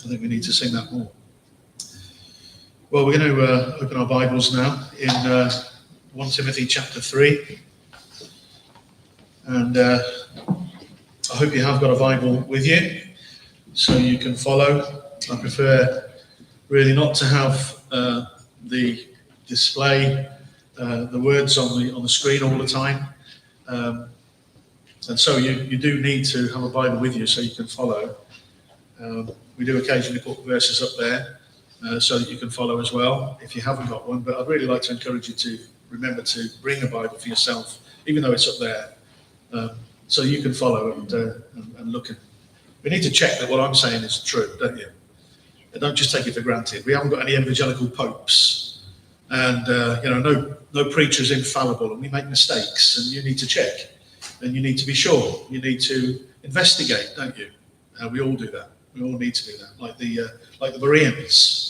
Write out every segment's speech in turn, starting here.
I think we need to sing that more. Well, we're going to open our Bibles now in 1 Timothy chapter 3. And I hope you have got a Bible with you so you can follow. I prefer really not to have the display, the words on the screen all the time. And so you do need to have a Bible with you so you can follow. We do occasionally put verses up there so that you can follow as well if you haven't got one. But I'd really like to encourage you to remember to bring a Bible for yourself, even though it's up there, so you can follow and look. We need to check that what I'm saying is true, don't you? And don't just take it for granted. We haven't got any evangelical popes, and no preacher is infallible, and we make mistakes, and you need to check, and you need to be sure. You need to investigate, don't you? We all do that. We all need to do that, like the Bereans.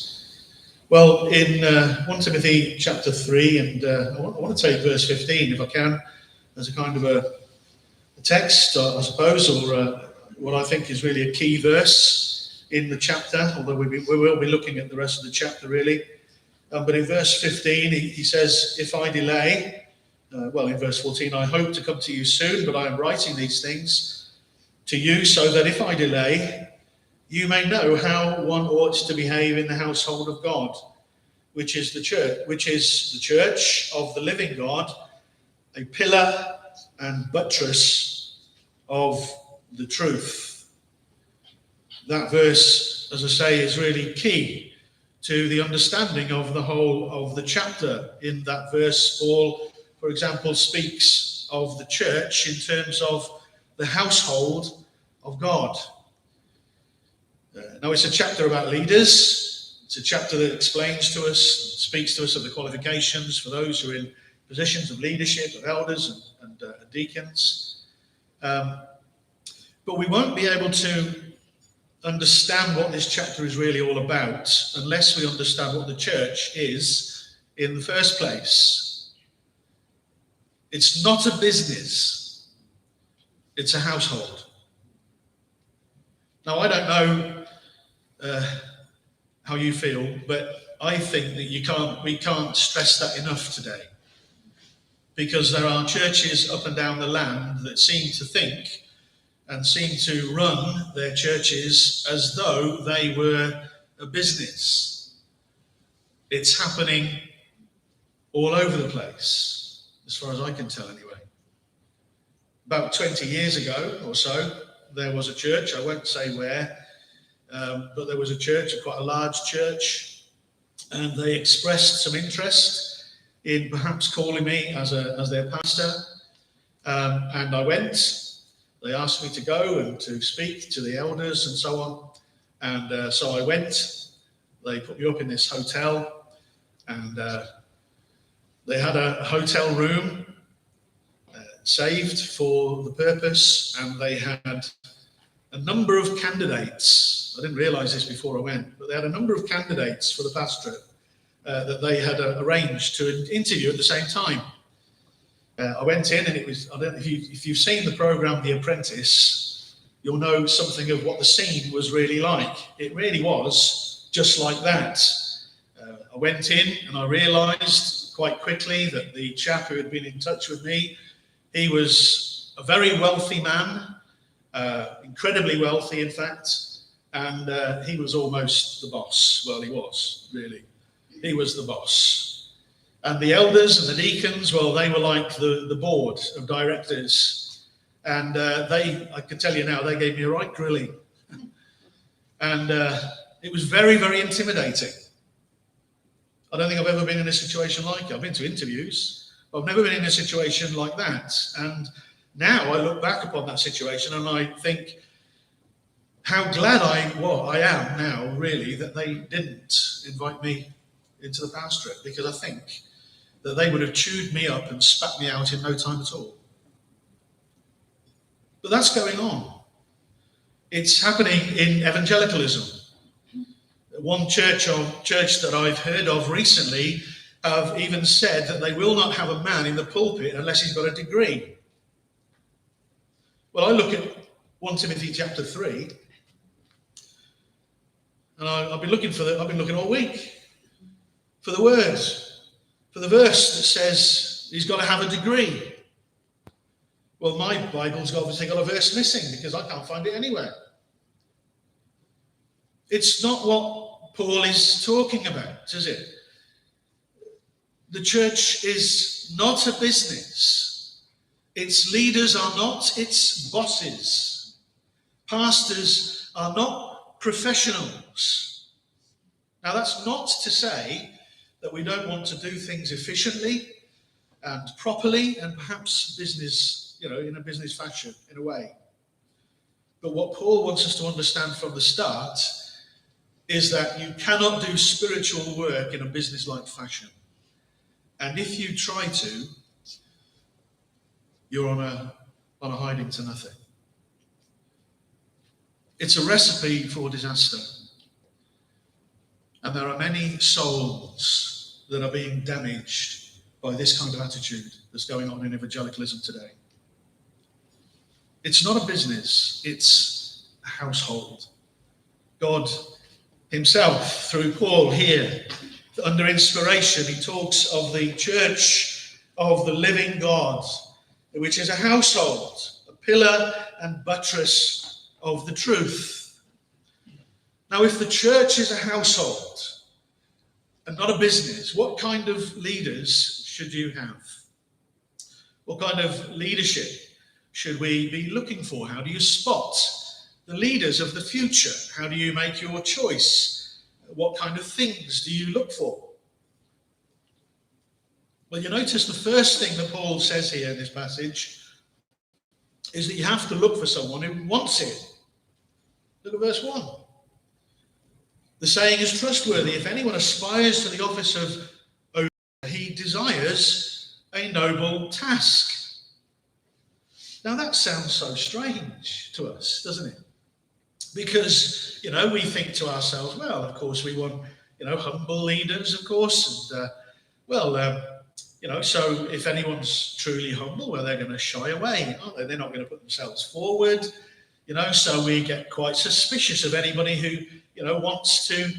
Well, in 1 Timothy chapter 3, and I want to take verse 15, if I can, as a kind of a text, I suppose, or what I think is really a key verse in the chapter, although we will be looking at the rest of the chapter, really. But in verse 15, he says, if I delay, in verse 14, I hope to come to you soon, but I am writing these things to you so that if I delay, you may know how one ought to behave in the household of God, which is the church of the living God, a pillar and buttress of the truth. That verse, as I say, is really key to the understanding of the whole of the chapter. In that verse, Paul, for example, speaks of the church in terms of the household of God. Now, it's a chapter about leaders. It's a chapter that explains to us, speaks to us of the qualifications for those who are in positions of leadership, of elders and deacons. But we won't be able to understand what this chapter is really all about unless we understand what the church is in the first place. It's not a business. It's a household. Now, I don't know how you feel, but I think that we can't stress that enough today, because there are churches up and down the land that seem to think and seem to run their churches as though they were a business. It's happening all over the place, as far as I can tell anyway. About 20 years ago or so, there was a church, I won't say where, but there was a church, quite a large church, and they expressed some interest in perhaps calling me as their pastor, and I went. They asked me to go and to speak to the elders and so on, and so I went. They put me up in this hotel, and they had a hotel room saved for the purpose, and they had a number of candidates. I didn't realise this before I went, but they had a number of candidates for the pastorate that they had arranged to interview at the same time. I went in, and it was, I don't know if you've seen the programme The Apprentice, you'll know something of what the scene was really like. It really was just like that. I went in, and I realised quite quickly that the chap who had been in touch with me, he was a very wealthy man, incredibly wealthy, in fact, and he was almost the boss. Well, he was, really. He was the boss. And the elders and the deacons, well, they were like the board of directors. And I can tell you now, they gave me a right grilling. And it was very, very intimidating. I don't think I've ever been in a situation like it. I've been to interviews, but I've never been in a situation like that. And now I look back upon that situation and I think how glad I am now, really, that they didn't invite me into the pastorate, because I think that they would have chewed me up and spat me out in no time at all. But that's going on. It's happening in evangelicalism. One church that I've heard of recently have even said that they will not have a man in the pulpit unless he's got a degree. Well, I look at 1 Timothy chapter 3, And I've been looking all week for the words, for the verse that says he's got to have a degree. Well, my Bible's obviously got a verse missing because I can't find it anywhere. It's not what Paul is talking about, is it? The church is not a business. Its leaders are not its bosses. Pastors are not professionals. Now, that's not to say that we don't want to do things efficiently and properly and perhaps business, in a business fashion, in a way. But what Paul wants us to understand from the start is that you cannot do spiritual work in a business-like fashion. And if you try to, you're on a hiding to nothing. It's a recipe for disaster. And there are many souls that are being damaged by this kind of attitude that's going on in evangelicalism today. It's not a business, it's a household. God himself, through Paul here, under inspiration, he talks of the church of the living God, which is a household, a pillar and buttress of the truth. Now, if the church is a household and not a business, what kind of leaders should you have? What kind of leadership should we be looking for? How do you spot the leaders of the future? How do you make your choice? What kind of things do you look for? Well, you notice the first thing that Paul says here in this passage is that you have to look for someone who wants it. Look at verse 1. The saying is trustworthy. If anyone aspires to the office of overseer, he desires a noble task. Now that sounds so strange to us, doesn't it? Because, we think to ourselves, well, of course we want, humble leaders, of course. And, so if anyone's truly humble, well, they're going to shy away, aren't they? They're not going to put themselves forward, so we get quite suspicious of anybody who, wants to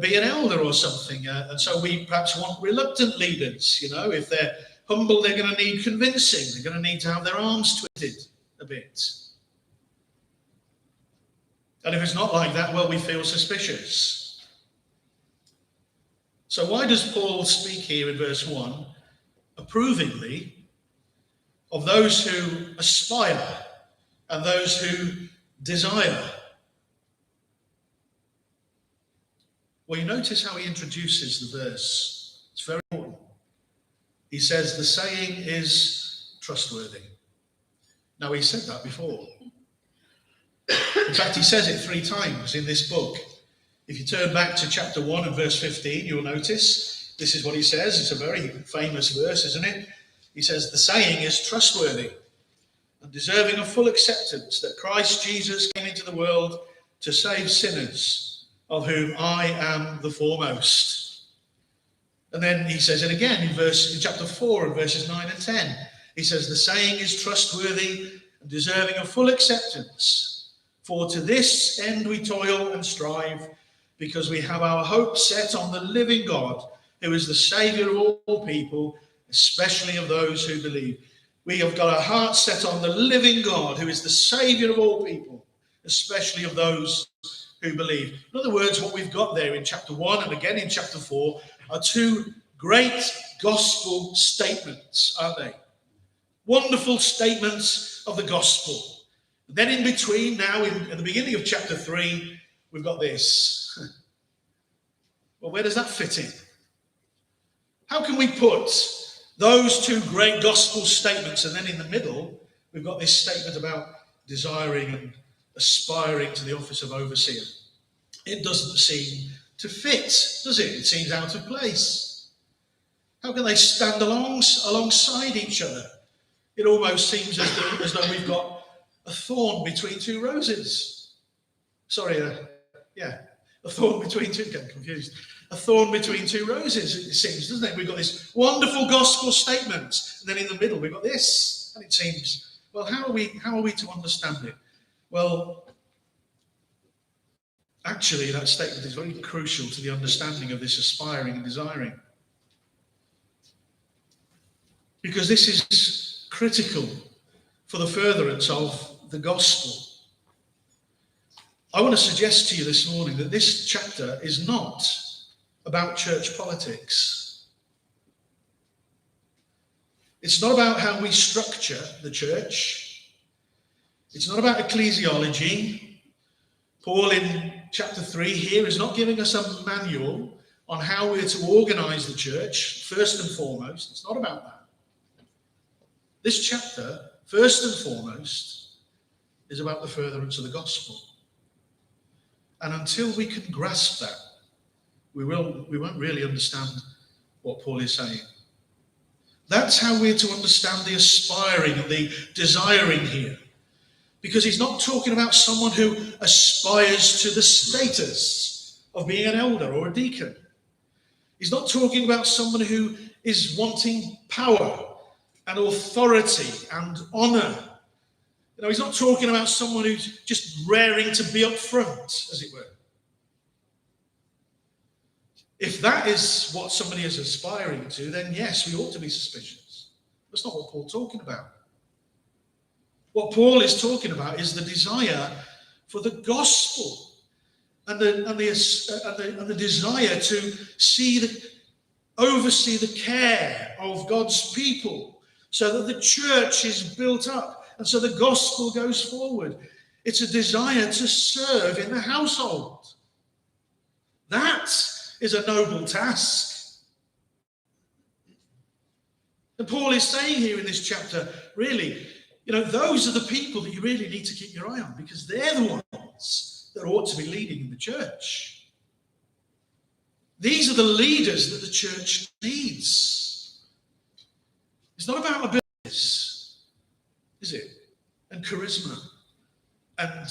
be an elder or something. And so we perhaps want reluctant leaders, if they're humble, they're going to need convincing. They're going to need to have their arms twisted a bit. And if it's not like that, well, we feel suspicious. So why does Paul speak here in verse 1 approvingly of those who aspire and those who desire? Well, you notice how he introduces the verse. It's very important. He says the saying is trustworthy. Now, he said that before. In fact, he says it 3 times in this book. If you turn back to chapter 1 and verse 15, you'll notice this is what he says. It's a very famous verse, isn't it? He says, the saying is trustworthy and deserving of full acceptance that Christ Jesus came into the world to save sinners, of whom I am the foremost. And then he says it again in chapter 4 and verses 9 and 10. He says, the saying is trustworthy and deserving of full acceptance. For to this end we toil and strive, because we have our hope set on the living God, who is the Saviour of all people, especially of those who believe. We have got our hearts set on the living God, who is the Saviour of all people, especially of those who believe. In other words, what we've got there in chapter 1 and again in chapter 4 are 2 great gospel statements, aren't they? Wonderful statements of the gospel. Then in between, now in the beginning of chapter 3, we've got this. Well, where does that fit in? How can we put those 2 great gospel statements, and then in the middle, we've got this statement about desiring and aspiring to the office of overseer? It doesn't seem to fit, does it? It seems out of place. How can they stand alongside each other? It almost seems as though we've got a thorn between 2 roses. A thorn between 2, getting confused. A thorn between 2 roses, it seems, doesn't it? We've got this wonderful gospel statement, and then in the middle we've got this. And it seems, well, how are we to understand it? Well, Actually, that statement is very crucial to the understanding of this aspiring and desiring. Because this is critical for the furtherance of the gospel. I want to suggest to you this morning that this chapter is not about church politics. It's not about how we structure the church. It's not about ecclesiology. Paul in chapter 3 here is not giving us a manual on how we're to organize the church, first and foremost. It's not about that. This chapter, first and foremost, is about the furtherance of the gospel. And until we can grasp that, we won't really understand what Paul is saying. That's how we're to understand the aspiring and the desiring here. Because he's not talking about someone who aspires to the status of being an elder or a deacon. He's not talking about someone who is wanting power and authority and honour. He's not talking about someone who's just raring to be up front, as it were. If that is what somebody is aspiring to, then yes, we ought to be suspicious. That's not what Paul's talking about. What Paul is talking about is the desire for the gospel and the desire to oversee the care of God's people so that the church is built up and so the gospel goes forward. It's a desire to serve in the household. That is a noble task. And Paul is saying here in this chapter, really, those are the people that you really need to keep your eye on, because they're the ones that ought to be leading in the church. These are the leaders that the church needs. It's not about abilities, is it? And charisma and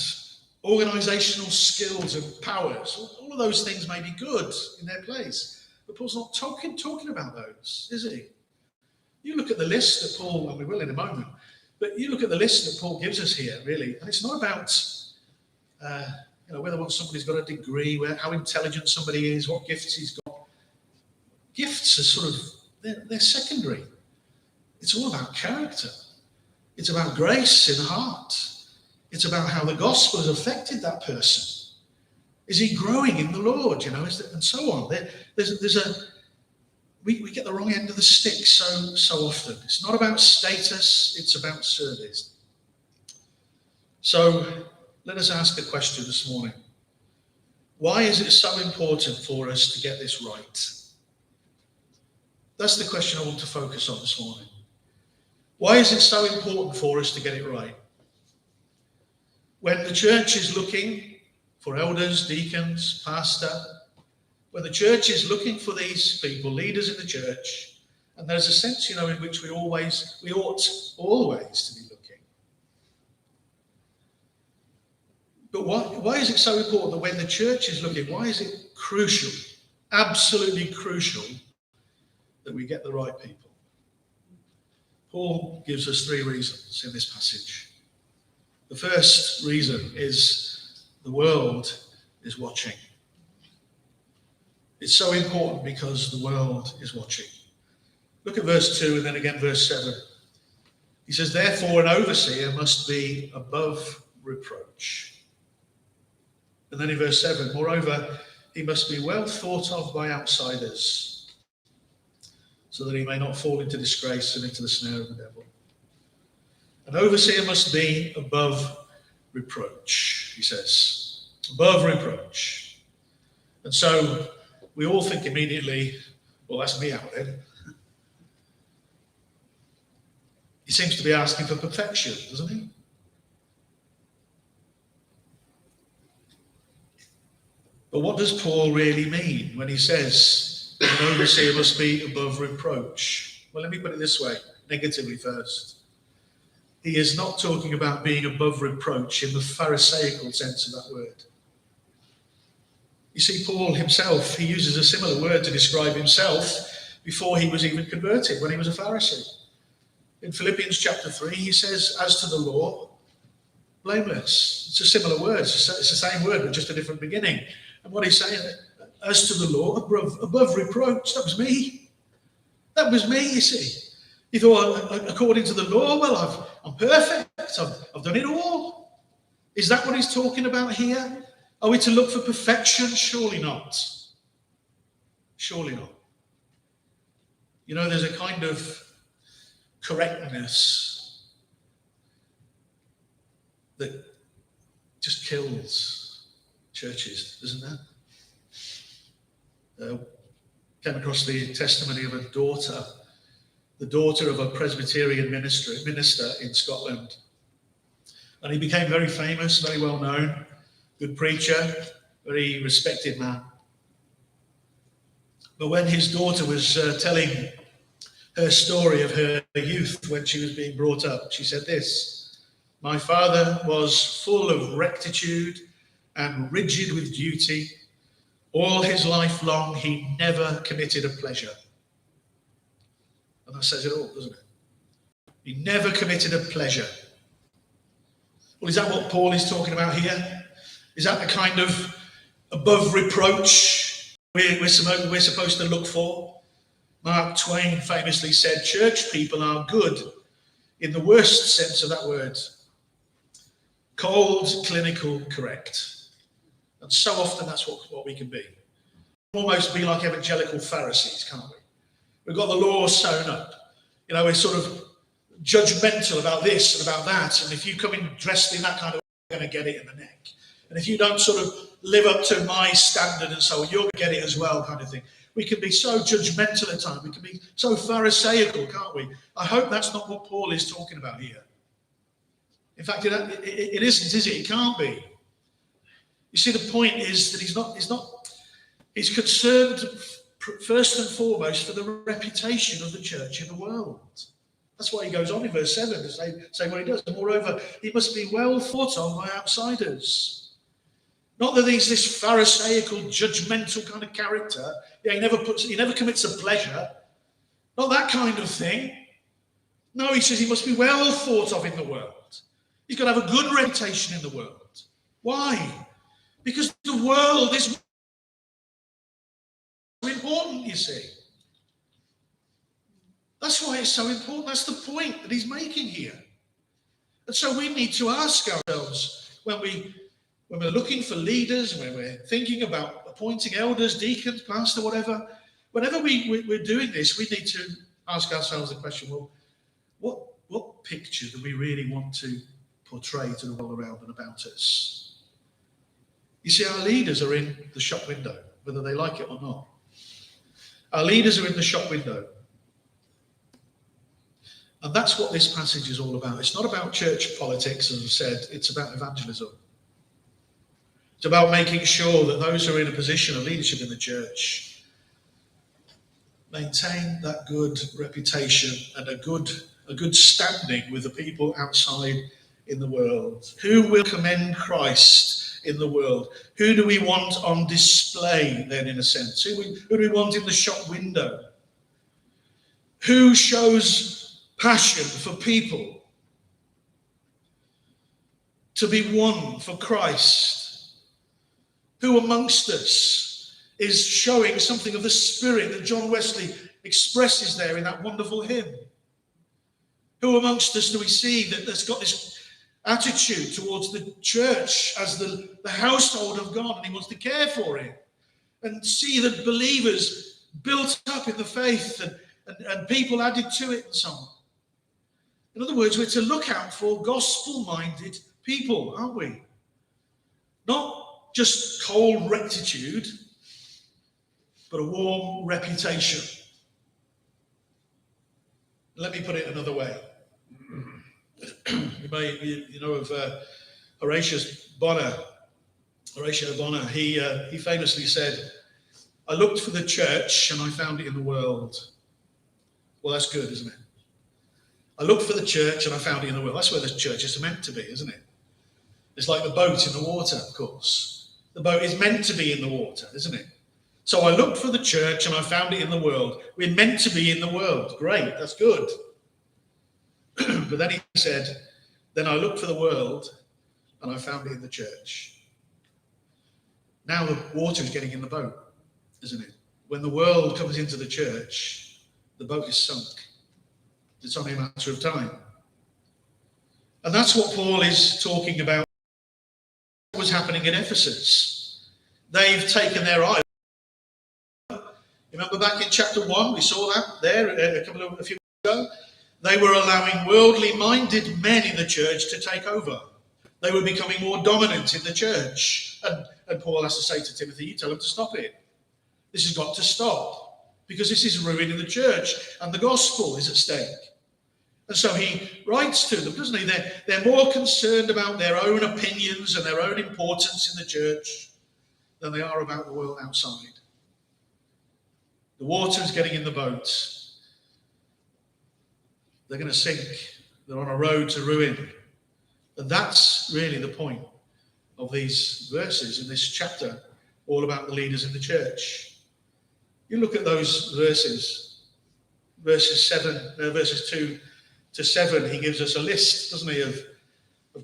organizational skills and powers. All of those things may be good in their place, but Paul's not talking about those, is he? You look at the list that Paul, and we will in a moment, but you look at the list that Paul gives us here, really, and it's not about whether somebody's got a degree, how intelligent somebody is, what gifts he's got. Gifts are sort of, they're secondary. It's all about character. It's about grace in the heart. It's about how the gospel has affected that person. Is he growing in the Lord, and so on. We get the wrong end of the stick so often. It's not about status, it's about service. So let us ask a question this morning. Why is it so important for us to get this right? That's the question I want to focus on this morning. Why is it so important for us to get it right? When the church is looking for elders, deacons, pastor, when the church is looking for these people, leaders in the church, and there's a sense, in which we ought always to be looking. But why is it so important that when the church is looking, why is it crucial, absolutely crucial, that we get the right people? Paul gives us 3 reasons in this passage. The first reason is the world is watching. It's so important because the world is watching. Look at verse 2 and then again verse 7. He says, therefore an overseer must be above reproach. And then in verse 7, moreover, he must be well thought of by outsiders, so that he may not fall into disgrace and into the snare of the devil. An overseer must be above reproach, he says. Above reproach. And so we all think immediately, well, that's me out then. He seems to be asking for perfection, doesn't he? But what does Paul really mean when he says an overseer must be above reproach? Well, let me put it this way, negatively first. He is not talking about being above reproach in the Pharisaical sense of that word. You see, Paul himself, he uses a similar word to describe himself before he was even converted, when he was a Pharisee. In Philippians chapter 3, he says, as to the law blameless. It's a similar word. It's the same word, but just a different beginning. And what he's saying, as to the law, above reproach, that was me. That was me, you see. He thought, according to the law, well, I'm perfect. I've done it all. Is that what he's talking about here? Are we to look for perfection? Surely not. Surely not. You know, there's a kind of correctness that just kills churches, doesn't there? Came across the testimony of a daughter, the daughter of a Presbyterian minister in Scotland. And he became very famous, very well known, good preacher, very respected man. But when his daughter was telling her story of her youth when she was being brought up, she said this: "My father was full of rectitude and rigid with duty. All his life long, he never committed a pleasure." And that says it all, doesn't it? He never committed a pleasure. Well, is that what Paul is talking about here? Is that the kind of above reproach we're supposed to look for? Mark Twain famously said, church people are good in the worst sense of that word. Cold, clinical, correct. And so often that's what we can be. Almost be like evangelical Pharisees, can't we? We've got the law sewn up. You know, we're sort of judgmental about this and about that. And if you come in dressed in that kind of way, you're going to get it in the neck. And if you don't sort of live up to my standard and so on, you'll get it as well, kind of thing. We can be so judgmental at times. We can be so pharisaical, can't we? I hope that's not what Paul is talking about here. In fact, it isn't, is it? It can't be. You see, the point is that he's concerned first and foremost for the reputation of the church in the world. That's why he goes on in verse 7 to say what he does. Moreover, he must be well thought of by outsiders. Not that he's this pharisaical, judgmental kind of character. Yeah, he never commits a pleasure. Not that kind of thing. No, he says he must be well thought of in the world. He's got to have a good reputation in the world. Why? Because the world is important, you see. That's why it's so important. That's the point that he's making here. And so we need to ask ourselves when we're looking for leaders, when we're thinking about appointing elders, deacons, pastor, whatever, whenever we're doing this, we need to ask ourselves the question, well, what picture do we really want to portray to the world around and about us? You see, our leaders are in the shop window, whether they like it or not. Our leaders are in the shop window. And that's what this passage is all about. It's not about church politics, as I've said. It's about evangelism. It's about making sure that those who are in a position of leadership in the church maintain that good reputation and a good standing with the people outside in the world. Who will commend Christ in the world? Who do we want on display then, in a sense? Who do we want in the shop window? Who shows passion for people to be won for Christ? Who amongst us is showing something of the spirit that John Wesley expresses there in that wonderful hymn? Who amongst us do we see that's got this attitude towards the church as the household of God, and he wants to care for it and see the believers built up in the faith and people added to it and so on? In other words, we're to look out for gospel-minded people, aren't we? Not just cold rectitude, but a warm reputation. Let me put it another way. You know of Horatio Bonner. He famously said, "I looked for the church and I found it in the world." Well, that's good, isn't it? I looked for the church and I found it in the world. That's where the church is meant to be, isn't it? It's like the boat in the water, of course. The boat is meant to be in the water, isn't it? So I looked for the church and I found it in the world. We're meant to be in the world. Great, that's good. But then he said, then I looked for the world and I found it in the church. Now the water is getting in the boat, isn't it? When the world comes into the church, the boat is sunk. It's only a matter of time. And that's what Paul is talking about. What was happening in Ephesus? They've taken their eye. Remember back in chapter 1, we saw that there a few weeks ago? They were allowing worldly-minded men in the church to take over. They were becoming more dominant in the church. And Paul has to say to Timothy, you tell them to stop it. This has got to stop, because this is ruining the church, and the gospel is at stake. And so he writes to them, doesn't he? They're more concerned about their own opinions and their own importance in the church than they are about the world outside. The water is getting in the boat. They're going to sink. They're on a road to ruin. And that's really the point of these verses in this chapter, all about the leaders in the church. You look at those verses 2 to 7, he gives us a list, doesn't he, of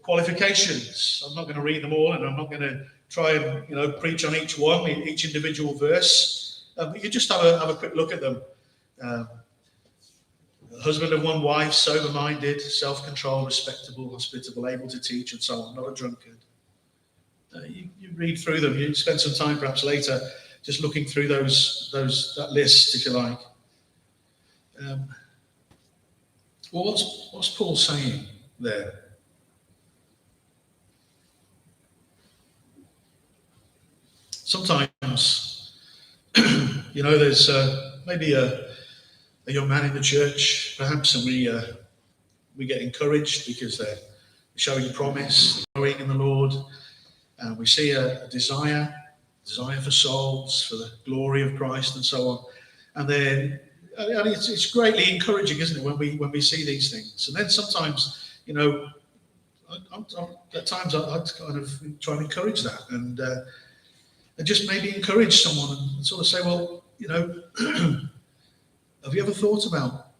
qualifications. I'm not going to read them all, and I'm not going to try and preach on each one, each individual verse. But you just have a quick look at them. Husband of one wife, sober-minded, self-controlled, respectable, hospitable, able to teach, and so on, not a drunkard. You read through them. You spend some time perhaps later just looking through that list, if you like. Well, what's Paul saying there? Sometimes, there's maybe a young man in the church, perhaps, and we get encouraged because they're showing promise, growing in the Lord, and we see a desire for souls, for the glory of Christ, and so on. And it's greatly encouraging, isn't it, when we see these things? And then sometimes, at times I kind of try and encourage that, and just maybe encourage someone and sort of say, well, have you ever thought about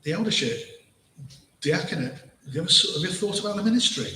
the eldership, diaconate? Have you thought about the ministry?